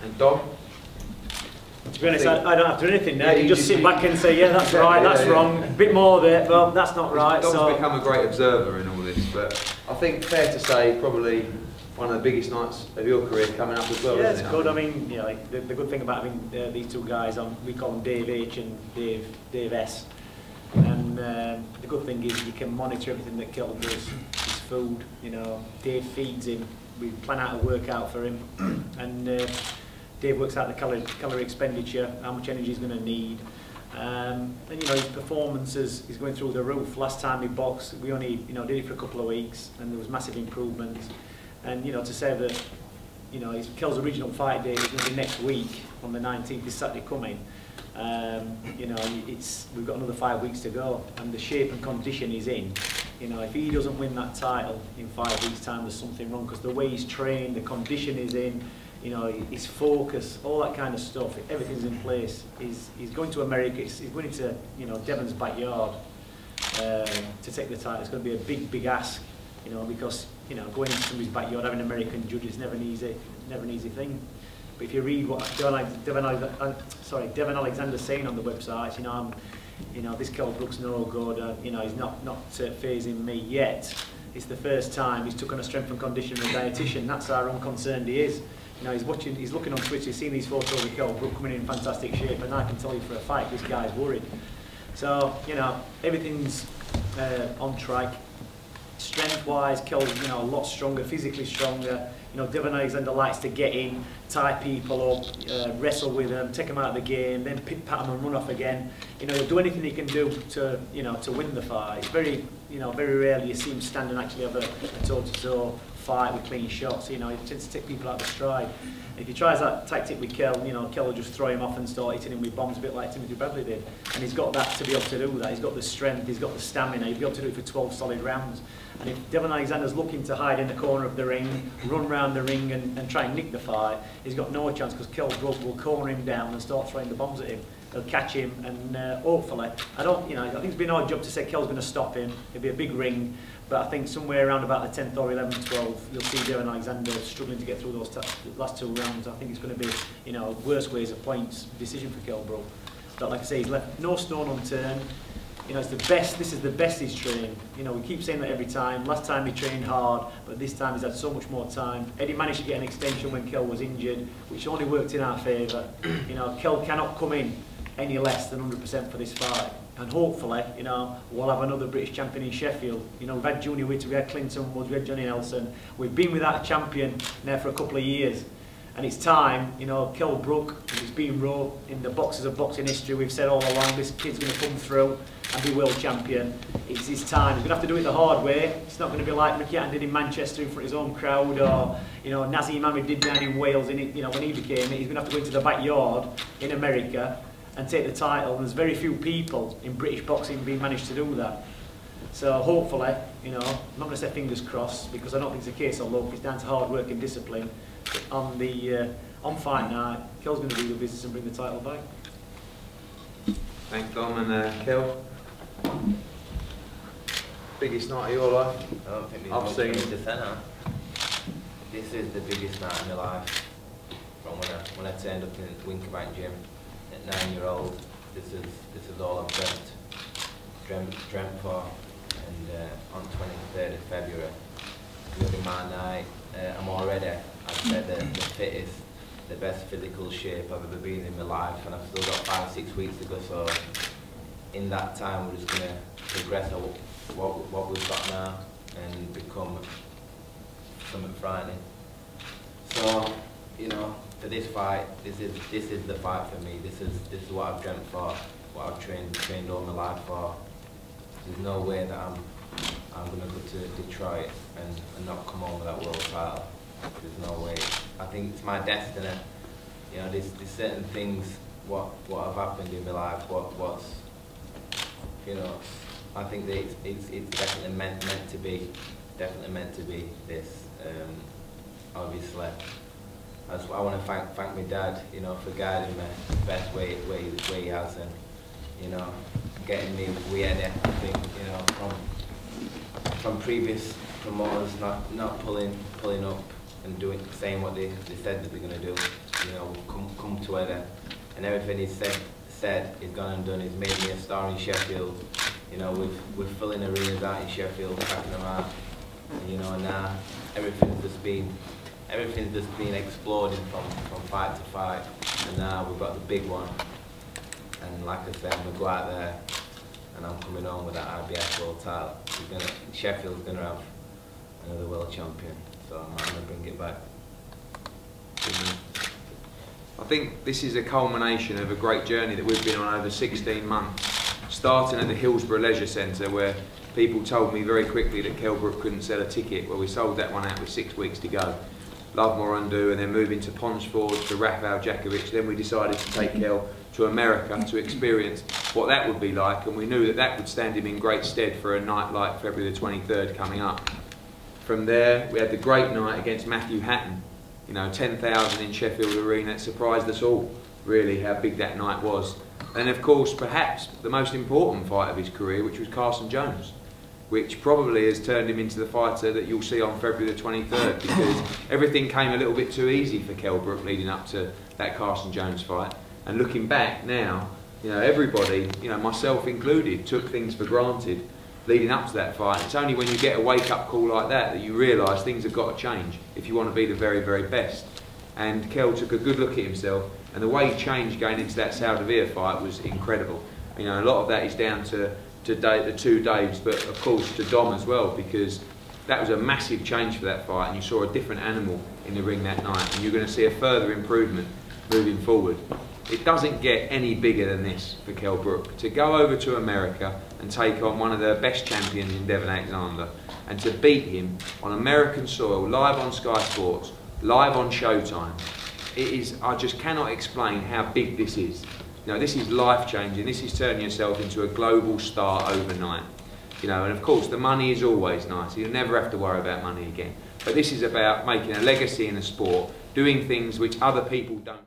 And Dom? To be honest, I don't have to do anything now. You just sit back and say, yeah, that's right, that's wrong. A bit more there, well, that's not right. Dom's become a great observer in all this, but I think fair to say probably one of the biggest nights of your career coming up as well. Yeah, isn't it's it? good. I mean, you know, like the good thing about having these two guys, we call them Dave H and Dave S. And the good thing is you can monitor everything that Kell does. His food, you know, Dave feeds him. We plan out a workout for him, and Dave works out the calorie expenditure, how much energy he's going to need. And you know, his performances is going through the roof. Last time he boxed, we only did it for a couple of weeks, and there was massive improvements. And you know, to say that it's Kell's original fight day is going to be next week on the 19th, this Saturday coming. We've got another 5 weeks to go, and the shape and condition he's in. You know, if he doesn't win that title in 5 weeks' time, there's something wrong, because the way he's trained, the condition he's in, you know, his focus, all that kind of stuff, everything's in place. He's going to America. He's going to Devon's backyard to take the title. It's going to be a big ask, you know, because going into somebody's backyard having American judges is never an easy thing. But if you read what Devon Alexander's saying on the website, this Kell Brook's no good. He's not phasing me yet. It's the first time he's took on a strength and conditioning dietitian. That's how unconcerned he is. He's looking on Twitter, he's seen these photos of Kell Brook coming in fantastic shape, and I can tell you for a fact this guy's worried. So everything's on track. Strength-wise, Kell's a lot stronger, physically stronger. Devon Alexander likes to get in, tie people up, wrestle with them, take them out of the game, then pat them and run off again. He'll do anything he can do to win the fight. It's very rarely you see him stand and actually have a toe-to-toe fight with clean shots. He tends to take people out of stride. And if he tries that tactic with Kell, Kell will just throw him off and start hitting him with bombs, a bit like Timothy Bradley did. And he's got that to be able to do that. He's got the strength, he's got the stamina, he'll be able to do it for 12 solid rounds. And if Devon Alexander's looking to hide in the corner of the ring, run round the ring and try and nick the fight, he's got no chance, because Kell Brook will corner him down and start throwing the bombs at him. They'll catch him, and hopefully, I think it's been our job to say Kell's going to stop him. It'll be a big ring, but I think somewhere around about the 10th or 11th, 12th, you'll see Devon Alexander struggling to get through those last 2 rounds. I think it's going to be, worst ways of points decision for Kell Brook. But like I say, he's left no stone unturned. It's the best. This is the best he's trained. We keep saying that every time. Last time he trained hard, but this time he's had so much more time. Eddie managed to get an extension when Kell was injured, which only worked in our favour. Kell cannot come in any less than 100% for this fight. And hopefully, we'll have another British champion in Sheffield. We've had Junior Witter, we had Clinton Woods, we had Johnny Nelson. We've been without a champion now for a couple of years. And it's time, Kell Brook, it's been wrote in the boxes of boxing history. We've said all along, this kid's going to come through and be world champion. It's his time. He's going to have to do it the hard way. It's not going to be like Ricky Hatton did in Manchester in front of his own crowd, or Nazim Ahmed did down in Wales when he became it. He's going to have to go into the backyard in America and take the title. And there's very few people in British boxing being managed to do that. So hopefully, I'm not going to say fingers crossed, because I don't think it's a case of luck. It's down to hard work and discipline. On fight night, Kell's going to do the business and bring the title back. Thanks, Dom and Kell. Biggest night of your life? I don't think I've seen the centre. This is the biggest night of my life. From when I turned up in Winkerbank Gym at 9-year-old, this is all I've dreamt for. And on 23rd of February, it's going to be my night. I'm already, I'd say, the fittest, the best physical shape I've ever been in my life, and I've still got 5-6 weeks to go. So in that time, we're just going to progress what we've got now and become something frightening. So for this fight, this is the fight for me. This is what I've dreamt for, what I've trained all my life for. There's no way that I'm going to go to Detroit and not come home with that world title. There's no way. I think it's my destiny. There's certain things what have happened in my life. What's I think that it's definitely meant to be. Definitely meant to be this. Obviously, I want to thank my dad. For guiding me the best way he has, and getting me where I think from previous promoters not pulling up and saying what they said that they're going to do. you know, we've come to where, and everything he's said he's gone and done. He's made me a star in Sheffield. You know, we're filling arenas out in Sheffield, packing them out. And, you know, and now everything's just been exploding from fight to fight. And now we've got the big one. And like I said, I'm gonna go out there, and I'm coming home with that IBF world title. Sheffield's gonna have another world champion, so I'm gonna bring it back. I think this is a culmination of a great journey that we've been on over 16 months, starting at the Hillsborough Leisure Centre, where people told me very quickly that Kell Brook couldn't sell a ticket. Well, we sold that one out with 6 weeks to go. Lovemore Undo, and then moving to Ponsford, to Rafael Djakovic. Then we decided to take Kell to America to experience what that would be like, and we knew that that would stand him in great stead for a night like February the 23rd coming up. From there, we had the great night against Matthew Hatton. You know, 10,000 in Sheffield Arena. It surprised us all, really, how big that night was. And of course, perhaps the most important fight of his career, which was Carson Jones, which probably has turned him into the fighter that you'll see on February the 23rd, because everything came a little bit too easy for Kell Brook leading up to that Carson Jones fight. And looking back now, you know, everybody, you know, myself included, took things for granted leading up to that fight. It's only when you get a wake-up call like that that you realise things have got to change if you want to be the very, very best. And Kell took a good look at himself, and the way he changed going into that Saldivia fight was incredible. You know, a lot of that is down to the two Daves, but of course to Dom as well, because that was a massive change for that fight, and you saw a different animal in the ring that night, and you're going to see a further improvement moving forward. It doesn't get any bigger than this for Kell Brook. To go over to America and take on one of the best champions in Devon Alexander, and to beat him on American soil, live on Sky Sports, live on Showtime, it is, I just cannot explain how big this is. You know, this is life-changing. This is turning yourself into a global star overnight. You know, and of course the money is always nice. You'll never have to worry about money again. But this is about making a legacy in the sport, doing things which other people don't.